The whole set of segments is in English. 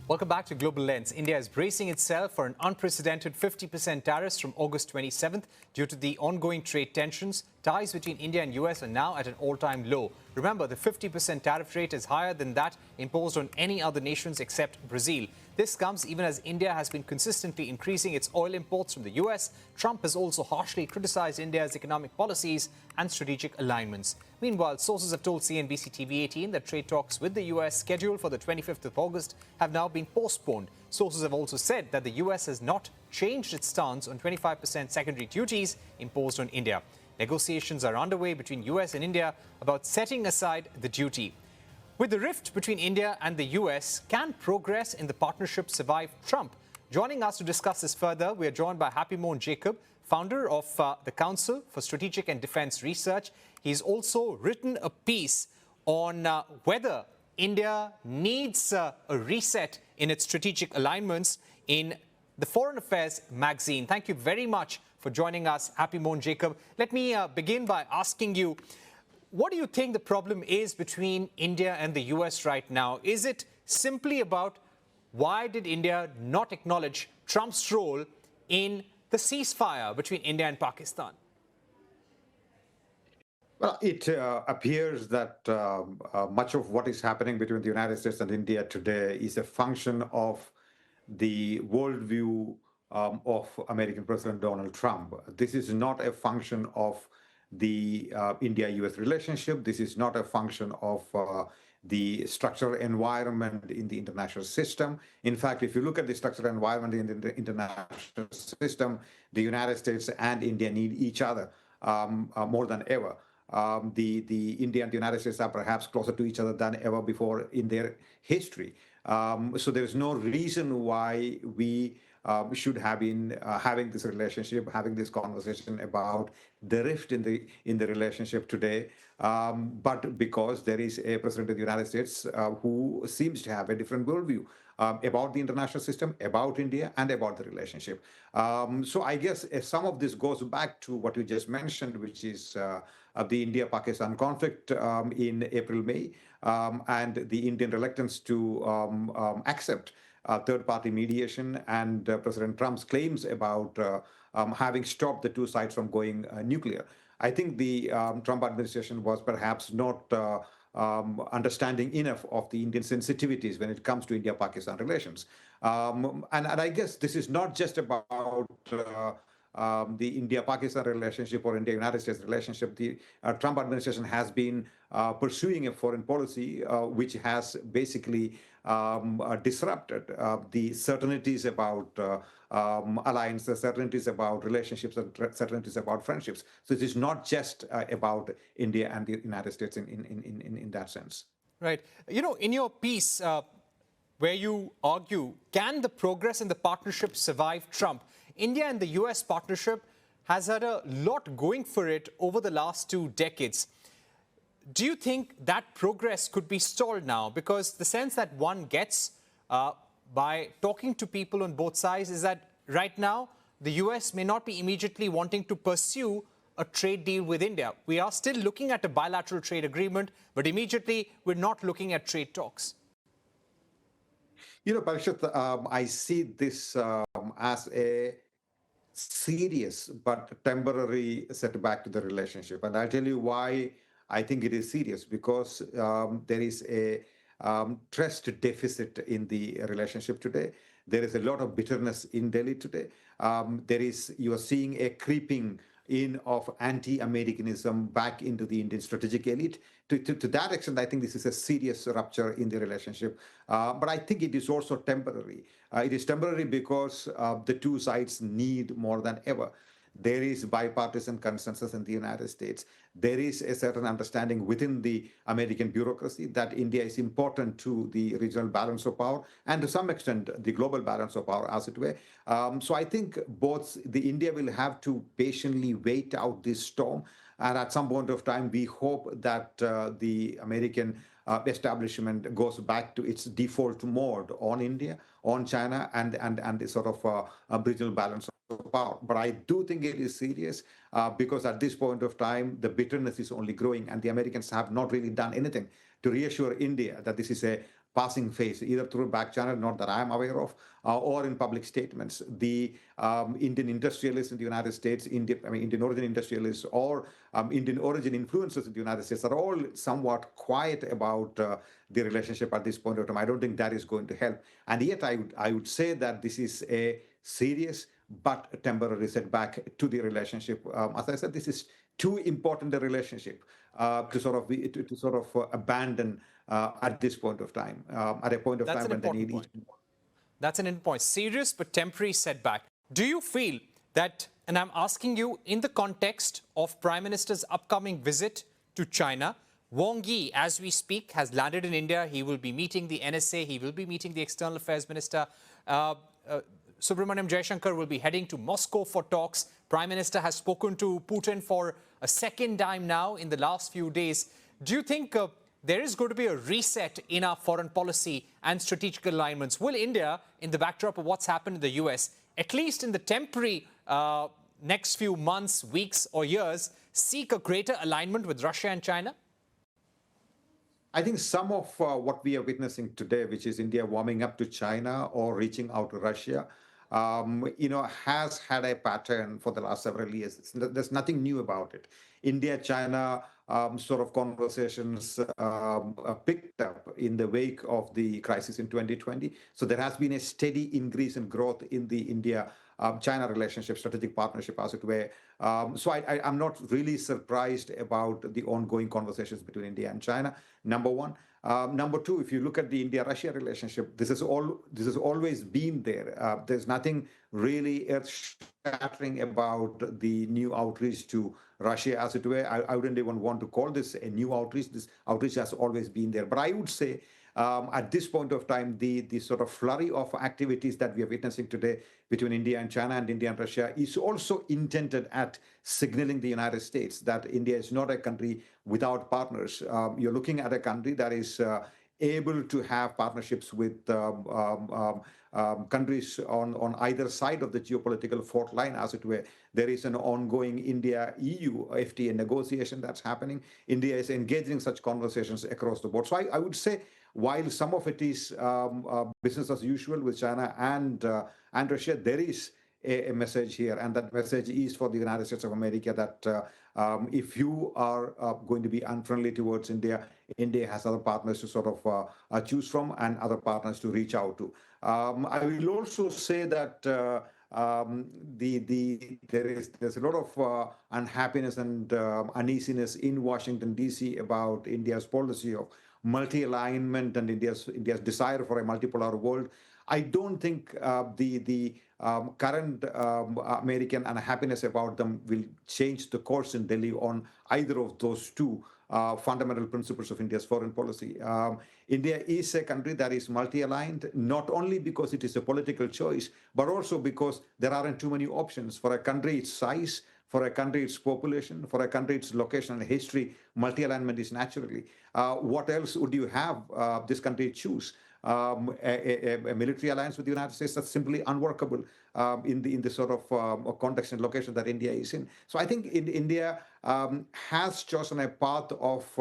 Welcome back to Global Lens. India is bracing itself for an unprecedented 50% tariffs from August 27th due to the ongoing trade tensions. Ties between India and US are now at an all-time low. Remember, the 50% tariff rate is higher than that imposed on any other nations except Brazil. This comes even as India has been consistently increasing its oil imports from the US. Trump has also harshly criticized India's economic policies and strategic alignments. Meanwhile, sources have told CNBC-TV18 that trade talks with the US scheduled for the 25th of August have now been postponed. Sources have also said that the US has not changed its stance on 25% secondary duties imposed on India. Negotiations are underway between US and India about setting aside the duty. With the rift between India and the US, can progress in the partnership survive Trump? Joining us to discuss this further, we are joined by Happymon Jacob, founder of the Council for Strategic and Defense Research. He's also written a piece on whether India needs a reset in its strategic alignments in the Foreign Affairs magazine. Thank you very much for joining us, Happymon Jacob. Let me begin by asking you, what do you think the problem is between India and the US right now? Is it simply about why did India not acknowledge Trump's role in the ceasefire between India and Pakistan? Well, it appears that much of what is happening between the United States and India today is a function of the worldview of American President Donald Trump. This is not a function of the India-US relationship. This is not a function of the structural environment in the international system. In fact, if you look at the structural environment in the international system, the United States and India need each other more than ever. The India and the United States are perhaps closer to each other than ever before in their history. So there is no reason why we should have been having this relationship, having this conversation about the rift in the relationship today. But because there is a president of the United States who seems to have a different worldview about the international system, about India, and about the relationship. So I guess some of this goes back to what you just mentioned, which is the India-Pakistan conflict in April-May, and the Indian reluctance to accept third-party mediation and President Trump's claims about having stopped the two sides from going nuclear. I think the Trump administration was perhaps not understanding enough of the Indian sensitivities when it comes to India-Pakistan relations. And I guess this is not just about the India-Pakistan relationship or India-United States relationship. The Trump administration has been pursuing a foreign policy which has basically disrupted the certainties about alliances, certainties about relationships, and certainties about friendships. So it is not just about India and the United States in that sense. Right. You know, in your piece where you argue, can the progress in the partnership survive Trump? India and the US partnership has had a lot going for it over the last 2 decades. Do you think that progress could be stalled now? Because the sense that one gets by talking to people on both sides is that right now the US may not be immediately wanting to pursue a trade deal with India. We are still looking at a bilateral trade agreement, but immediately we're not looking at trade talks. You know, Parikshit, I see this as a serious but temporary setback to the relationship. And I'll tell you why I think it is serious, because there is a trust deficit in the relationship today. There is a lot of bitterness in Delhi today. You are seeing a creeping in of anti-Americanism back into the Indian strategic elite. To that extent, I think this is a serious rupture in the relationship. But I think it is also temporary. It is temporary because the two sides need more than ever. There is bipartisan consensus in the United States. There is a certain understanding within the American bureaucracy that India is important to the regional balance of power and to some extent the global balance of power, as it were. So I think India will have to patiently wait out this storm. And at some point of time, we hope that the American establishment goes back to its default mode on India, on China, and the sort of regional balance of power. But I do think it is serious because at this point of time, the bitterness is only growing, and the Americans have not really done anything to reassure India that this is a passing phase, either through back channel, not that I am aware of, or in public statements. The Indian industrialists in the United States, Indian origin industrialists or Indian origin influencers in the United States are all somewhat quiet about the relationship at this point of time. I don't think that is going to help. And yet I would say that this is a serious but temporary setback to the relationship. As I said, this is too important a relationship to sort of abandon at this point of time, at a point of That's time an when they important need point. each. That's an important point. Serious but temporary setback. Do you feel that, and I'm asking you in the context of Prime Minister's upcoming visit to China, Wang Yi, as we speak, has landed in India. He will be meeting the NSA. He will be meeting the External Affairs Minister. Subramaniam Jaishankar will be heading to Moscow for talks. Prime Minister has spoken to Putin for a second time now in the last few days. Do you think there is going to be a reset in our foreign policy and strategic alignments? Will India, in the backdrop of what's happened in the US, at least in the temporary next few months, weeks or years, seek a greater alignment with Russia and China? I think some of what we are witnessing today, which is India warming up to China or reaching out to Russia, has had a pattern for the last several years. There's nothing new about it. India-China sort of conversations picked up in the wake of the crisis in 2020. So there has been a steady increase in growth in the India-China relationship, strategic partnership, as it were. So I'm not really surprised about the ongoing conversations between India and China, number one. Number two, if you look at the India-Russia relationship, this has always been there. There's nothing really earth-shattering about the new outreach to Russia, as it were. I wouldn't even want to call this a new outreach. This outreach has always been there. But I would say at this point of time, the sort of flurry of activities that we are witnessing today between India and China and India and Russia is also intended at signaling the United States that India is not a country without partners. You're looking at a country that is able to have partnerships with countries on either side of the geopolitical fault line, as it were. There is an ongoing India-EU FTA negotiation that's happening. India is engaging in such conversations across the board. So I would say, while some of it is business as usual with China and Russia, there is a message here, and that message is for the United States of America that if you are going to be unfriendly towards India, India has other partners to sort of choose from and other partners to reach out to. I will also say that there's a lot of unhappiness and uneasiness in Washington, D.C. about India's policy of multi-alignment and India's desire for a multipolar world. I don't think the current American unhappiness about them will change the course in Delhi on either of those two fundamental principles of India's foreign policy. India is a country that is multi-aligned, not only because it is a political choice, but also because there aren't too many options. For a country its size, for a country its population, for a country its location and history, multi-alignment is naturally. What else would you have this country choose? A military alliance with the United States, that's simply unworkable in the sort of context and location that India is in. So I think India has chosen a path of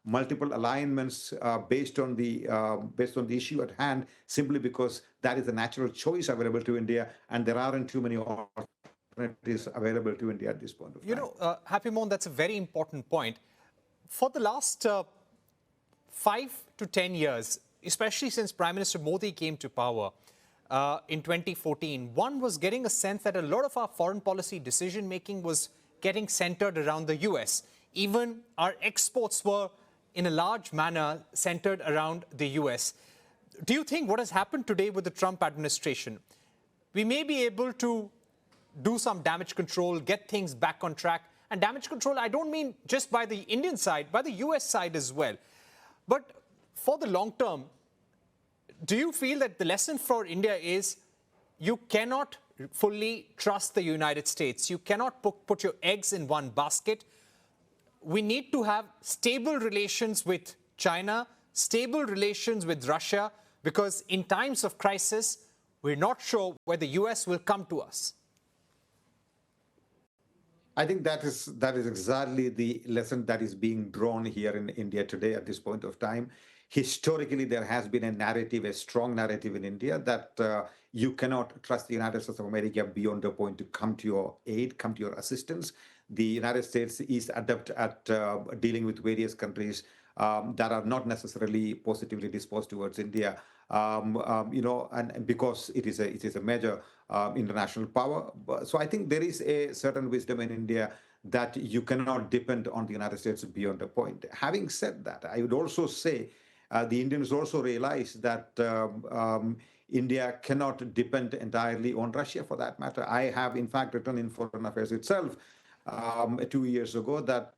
multiple alignments based on the issue at hand, simply because that is the natural choice available to India, and there aren't too many alternatives available to India at this point of time. You know, Happymon, that's a very important point. For the last 5 to 10 years, especially since Prime Minister Modi came to power in 2014, one was getting a sense that a lot of our foreign policy decision-making was getting centered around the US. Even our exports were, in a large manner, centered around the US. Do you think what has happened today with the Trump administration, we may be able to do some damage control, get things back on track? And damage control, I don't mean just by the Indian side, by the US side as well. But for the long term, do you feel that the lesson for India is you cannot fully trust the United States? You cannot put your eggs in one basket. We need to have stable relations with China, stable relations with Russia, because in times of crisis, we're not sure where the US will come to us. I think that is exactly the lesson that is being drawn here in India today at this point of time. historically there has been a narrative, a strong narrative in India that you cannot trust the United States of America beyond the point to come to your aid, come to your assistance. The United States is adept at dealing with various countries that are not necessarily positively disposed towards India. And because it is a major international power. So I think there is a certain wisdom in India that you cannot depend on the United States beyond a point. Having said that, I would also say the Indians also realize that India cannot depend entirely on Russia for that matter. I have, in fact, written in Foreign Affairs itself 2 years ago that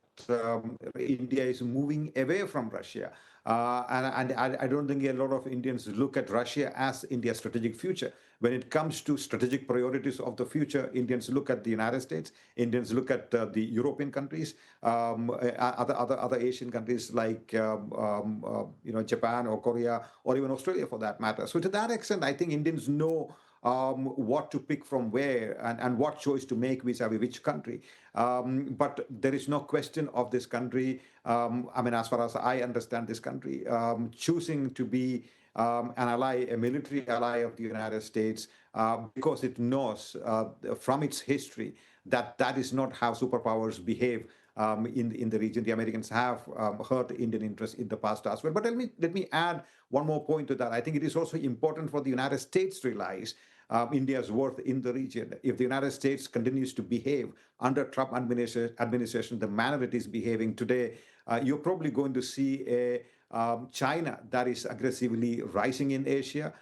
India is moving away from Russia. And I don't think a lot of Indians look at Russia as India's strategic future. When it comes to strategic priorities of the future, Indians look at the United States, Indians look at the European countries, other Asian countries like Japan or Korea or even Australia for that matter. So to that extent, I think Indians know what to pick from where and what choice to make vis-a-vis which country. But there is no question of this country, as far as I understand this country, choosing to be an ally, a military ally of the United States, because it knows from its history that that is not how superpowers behave in the region. The Americans have hurt Indian interests in the past as well. But let me add one more point to that. I think it is also important for the United States to realize India's worth in the region. If the United States continues to behave under Trump administration, the manner it is behaving today, you're probably going to see a China that is aggressively rising in Asia.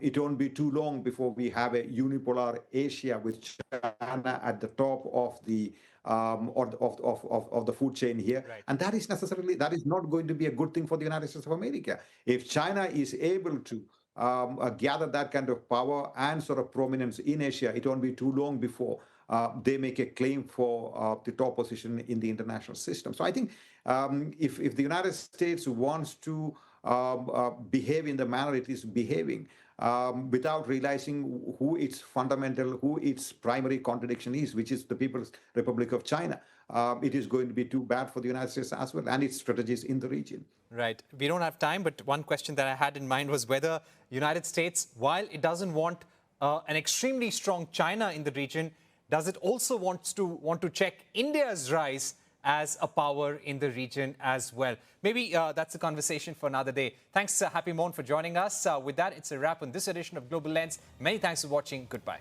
It won't be too long before we have a unipolar Asia with China at the top of the of the food chain here, Right. and that is not going to be a good thing for the United States of America. If China is able to gather that kind of power and sort of prominence in Asia, it won't be too long before they make a claim for the top position in the international system. So I think if the United States wants to behave in the manner it is behaving, without realizing who its primary contradiction is, which is the People's Republic of China, it is going to be too bad for the United States as well and its strategies in the region. Right. We don't have time, but one question that I had in mind was whether United States, while it doesn't want an extremely strong China in the region, does it also want to check India's rise as a power in the region as well? Maybe that's a conversation for another day. Thanks, Happymon, for joining us. With that, it's a wrap on this edition of Global Lens. Many thanks for watching. Goodbye.